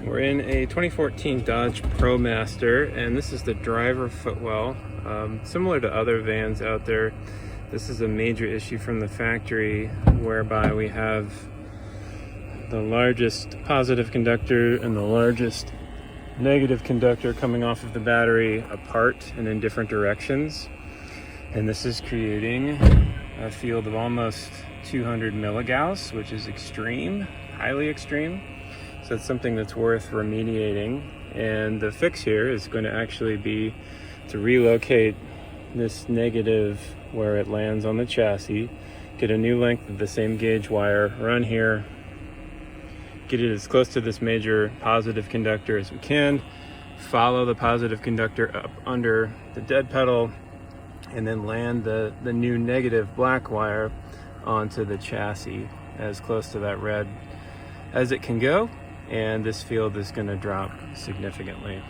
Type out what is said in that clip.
We're in a 2014 Dodge Promaster, and this is the driver footwell. Similar to other vans out there, this is a major issue from the factory, whereby we have the largest positive conductor and the largest negative conductor coming off of the battery apart and in different directions. And this is creating a field of almost 200 milligauss, which is extreme, highly extreme. So it's something that's worth remediating. And the fix here is going to actually be to relocate this negative where it lands on the chassis, get a new length of the same gauge wire, run here, get it as close to this major positive conductor as we can, follow the positive conductor up under the dead pedal, and then land the new negative black wire onto the chassis as close to that red as it can go, and this field is going to drop significantly.